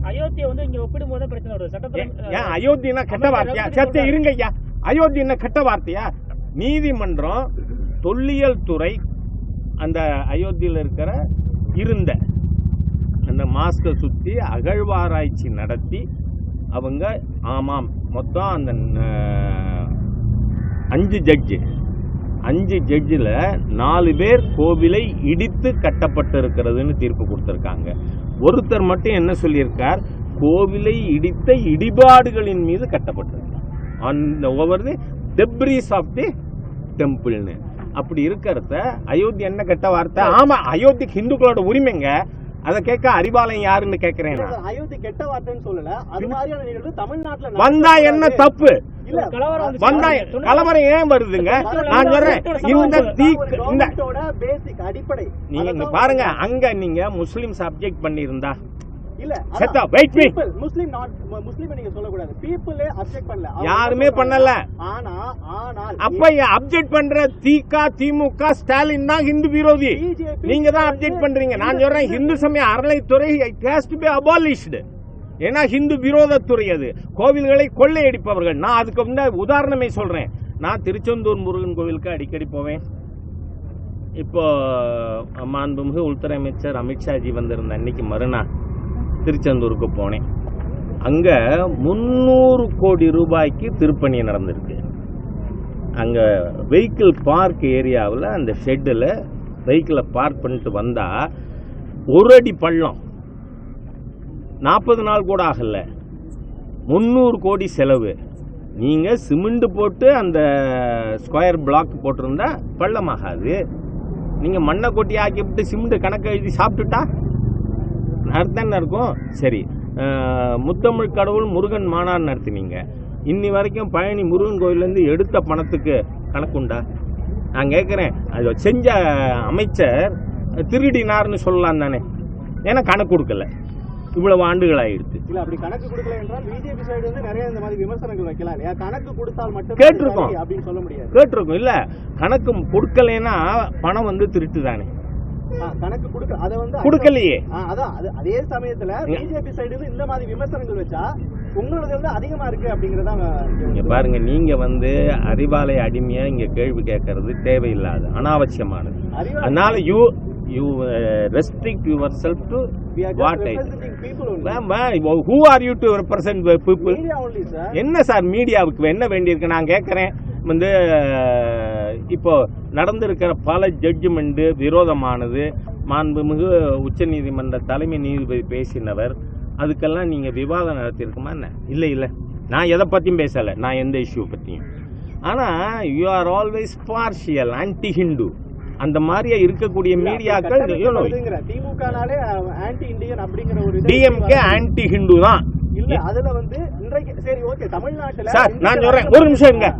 அயோத்தியை வந்து இங்க ஒப்பிடும்போது பிரச்சனை வருது சட்டத்துல. ஏன் அயோத்தினா கெட்ட வார்த்தையா? சரி இருங்க ஐயா, அயோத்தினா கெட்ட வார்த்தையா? நீதிமன்றம் தொல்லியல் துறை அந்த அயோத்தியில் இருக்கிற இருந்த அந்த மாஸ்கை சுற்றி அகழ்வாராய்ச்சி நடத்தி அவங்க ஆமாம் மொத்தம் அந்த 5 ஜட்ஜில் 4 பேர் கோவிலை இடித்து கட்டப்பட்டு இருக்கிறதுன்னு தீர்ப்பு கொடுத்திருக்காங்க. ஒருத்தர் மட்டும் என்ன சொல்லியிருக்கார், கோவிலை இடித்த இடிபாடுகளின் மீது கட்டப்பட்டிருக்கார், அந்த over the debris of the டெம்பிள்னு. அப்படி இருக்கிறத அயோத்தி என்ன கெட்ட வார்த்தை? ஆமா, அயோத்திக்கு இந்துக்களோட உரிமைங்க, அதை கேட்க அறிவாலயம் யாருன்னு கேட்கிறேன். அயோத்தி கெட்ட வார்த்தைன்னு சொல்லல, அது மாதிரியான நிகழ்வு தமிழ்நாட்டுல வந்தா என்ன தப்பு? வந்தா கலவரம் ஏன் வருதுங்க? நான் சொல்றேன், இந்த பேசிக் அடிப்படை நீங்க பாருங்க, அங்க நீங்க முஸ்லிம்ஸ் அப்ஜெக்ட் பண்ணிருந்தா இல்ல, முஸ்லிம் நீங்க சொல்லக்கூடாது, பீப்புளே அப்ஜெக்ட் பண்ணல, யாருமே பண்ணல. ஆனால் அப்ப அப்ஜெக்ட் பண்ற திமுக ஸ்டாலின் தான் ஹிந்து விரோதி, நீங்க தான் அப்ஜெக்ட் பண்றீங்க. நான் சொல்றேன், ஹிந்து சமய அறநிலைத்துறை it has to be abolished. ஏன்னா ஹிந்து விரோதத்துறை அது, கோவில்களை கொள்ளையடிப்பவர்கள். நான் அதுக்கு வந்து உதாரணமே சொல்றேன். நான் திருச்செந்தூர் முருகன் கோவிலுக்கு அடிக்கடி போவேன். இப்போ மாண்புமிகு உள்துறை அமைச்சர் அமித்ஷாஜி வந்திருந்த அன்னைக்கு மறுநாள் திருச்செந்தூருக்கு போனேன். அங்க 300 கோடி ரூபாய்க்கு திருப்பணி நடந்திருக்கு. அங்க வெஹிக்கிள் பார்க் ஏரியாவில் அந்த ஷெட்டில் வெஹிக்கிளை பார்க் பண்ணிட்டு வந்தா 1 அடி பள்ளம், 40 நாள் கூட ஆகல, 300 கோடி செலவு. நீங்க சிமெண்ட் போட்டு அந்த ஸ்கொயர் பிளாக் போட்டிருந்தா பள்ளமாகாது. நீங்க மண்ணை கொட்டி ஆக்கிவிட்டு சிமெண்ட் கணக்கு எழுதி சாப்பிட்டுட்டா அர்த்தம் இருக்கும். சரி, முத்தமிழ் கடவுள் முருகன் மாநாடு நடத்தினீங்க, இன்னி வரைக்கும் பழனி முருகன் கோயிலேருந்து எடுத்த பணத்துக்கு கணக்குண்டா? நான் கேட்குறேன், அது செஞ்ச அமைச்சர் திருடினார்னு சொல்லலாம் தானே? ஏன்னா கணக்கு கொடுக்கல, இவ்வளவு ஆண்டுகள் ஆயிடுச்சு. இல்ல, அப்படி கணக்கு கொடுக்கல என்றால் பிஜேபி சைடு வந்து நிறைய இந்த மாதிரி விமர்சனங்கள் வைக்கலாம் இல்லையா? கணக்கு கொடுத்தால் மட்டும் கேட்டிருக்கோம் அப்படின்னு சொல்ல முடியாது. கேட்டிருக்கோம். இல்ல, கணக்கு கொடுக்கலைன்னா பணம் வந்து திருட்டு தானே? கணக்கு கொடுக்க அதை வந்து கொடுக்கலையே. அதான் அதே சமயத்துல பிஜேபி சைடு இந்த மாதிரி விமர்சனங்கள் வச்சா உங்களது வந்து அதிகமா இருக்கு அப்படிங்கறத இங்க பாருங்க. நீங்க வந்து அறிவாலய அடிமையா இங்க கேள்வி கேட்கறது தேவையில்லாது, அனாவசியமானது. அதனால you restrict yourself to what I who are you to represent the people? என்ன சார் மீடியாவுக்கு என்ன வேண்டியிருக்கு? நான் கேட்கறேன், வந்து இப்போ நடந்திருக்கிற பல ஜட்ஜ்மெண்ட் விரோதமானது. மாண்புமிகு உச்ச நீதிமன்ற தலைமை நீதிபதி பேசினவர், அதுக்கெல்லாம் நீங்க விவாதம் நடத்திருக்குமா என்ன? இல்லை, நான் எதை பத்தியும் பேசல, நான் எந்த இஷ்யூ பத்தியும். ஆனா you are always partial, anti Hindu, அந்த மாதிரியா இருக்கக்கூடிய மீடியாக்கள். திமுகனாலே ஆன்டி இந்தியன் அப்படிங்கிற ஒரு டிஎம்கே ஆன்டி ஹிந்து தான். இல்ல, அதுல வந்து இன்றைக்கு சரி ஓகே தமிழ்நாட்டுல சார் நான் சொல்றேன், ஒரு நிமிஷம் இருங்க,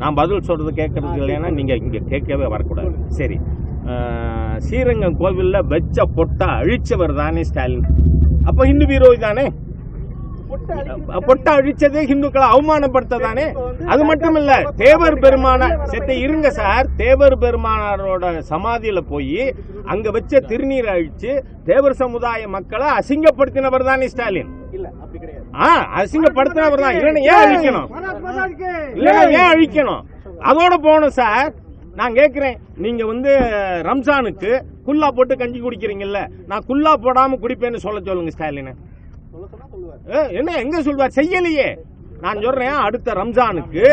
நான் பதில் சொல்றது கேட்கறது இல்லைன்னா நீங்க இங்க கேட்கவே வரக்கூடாது. சரி, ஸ்ரீரங்கம் கோவில்ல வெச்ச பொட்டா அழிச்சவர் தானே ஸ்டாலின்? அப்ப ஹிந்து விரோதி தானே? பொட்டா அழிச்சதே ஹிந்துக்களை அவமானப்படுத்ததானே? அது மட்டும் இல்ல, தேவர் பெருமானார் செத்த இருங்க சார், தேவர் பெருமானாரோட சமாதியில போய் அங்க வச்ச திருநீரை அழிச்சு தேவர் சமுதாய மக்களை அசிங்கப்படுத்தினவர் தானே ஸ்டாலின்? அசிங்கப்படுத்தினவர் தான். இல்லைன்னா ஏன் அழிக்கணும்? இல்லைன்னா ஏன் அழிக்கணும்? அதோட போகணும் சார். நான் கேட்கிறேன், நீங்க வந்து ரம்ஜானுக்கு குல்லா போட்டு கஞ்சி குடிக்கிறீங்கல்ல, நான் குல்லா போடாம குடிப்பேன்னு சொல்லுங்க ஸ்டாலின். என்ன எங்க சொல்வார்? செய்யலையே. நான் சொல்றேன், அடுத்த ரம்ஜானுக்கு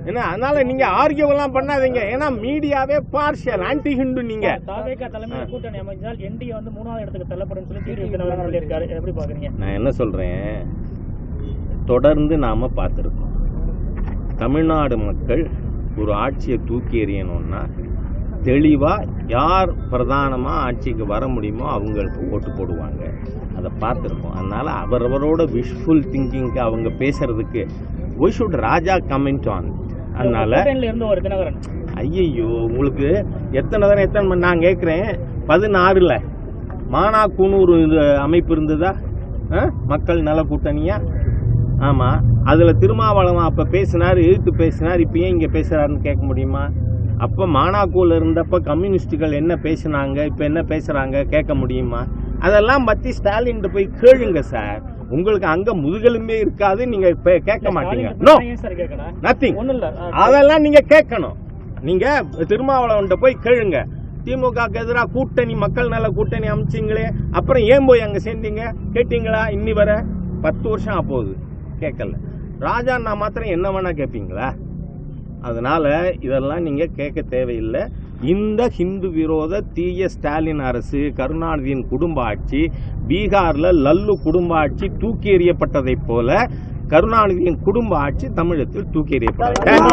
என்ன, அதனால நீங்க ஆர்கியூவெல்லாம் பண்ணாதீங்க. ஏன்னா மீடியாவே பார்ஷியல், ஆன்டி ஹிந்து. நீங்க தலைமையில் கூட்டணி அமைச்சால் என்டிஏ வந்து 3வது இடத்துக்கு தள்ளப்படும் சொல்லியிருக்காரு. எப்படி பாக்குறீங்க? நான் என்ன சொல்றேன், தொடர்ந்து நாம பார்த்திருக்கோம், தமிழ்நாடு மக்கள் ஒரு ஆட்சியை தூக்கி எறியணும்னா தெளிவா யார் பிரதானமா ஆட்சிக்கு வர முடியுமோ அவங்களுக்கு ஓட்டு போடுவாங்க. அதை பார்த்துருக்கோம். அதனால அவரவரோட விஷுவல் திங்கிங்க்கு அவங்க பேசுறதுக்கு we should Raja comment on. அதனால ஐயோ, உங்களுக்கு எத்தனை நான் கேட்குறேன், 16ல் மானா குனூர் அமைப்பு இருந்ததா? மக்கள் நல கூட்டணியா? ஆமா, அதுல திருமாவளவன் அப்ப பேசினார், எதிர்த்து பேசினார். இப்ப ஏன் இங்க பேசுறாருன்னு கேட்க முடியுமா? அப்ப மானாக்கூல இருந்தப்ப கம்யூனிஸ்டுகள் என்ன பேசினாங்க, இப்ப என்ன பேசுறாங்க கேட்க முடியுமா? அதெல்லாம் பத்தி ஸ்டாலின் போய் கேளுங்க சார். உங்களுக்கு அங்க முதுகெலும்பே இருக்காது, நீங்க கேட்க மாட்டீங்க. No nothing. அதெல்லாம் நீங்க கேட்கணும். நீங்க திருமாவளவன் போய் கேளுங்க. திமுகக்கு எதிராக கூட்டணி, மக்கள் நல கூட்டணி அமைச்சிங்களே, அப்புறம் ஏன் போய் அங்க சேர்ந்தீங்க கேட்டீங்களா? இன்னி வர 10 வருஷம் ஆப்போகுது, கேட்கல. ராஜா நான் மாத்திரம் என்ன வேணா கேட்பீங்களா? அதனால இதெல்லாம் நீங்க கேட்க தேவையில்லை. இந்த ஹிந்து விரோத தீய ஸ்டாலின் அரசு, கருணாநிதியின் குடும்ப ஆட்சி, பீகார்ல லல்லு குடும்ப ஆட்சி தூக்கி எறியப்பட்டதை போல கருணாநிதியின் குடும்ப ஆட்சி தமிழகத்தில் தூக்கி எறியப்பட்டது.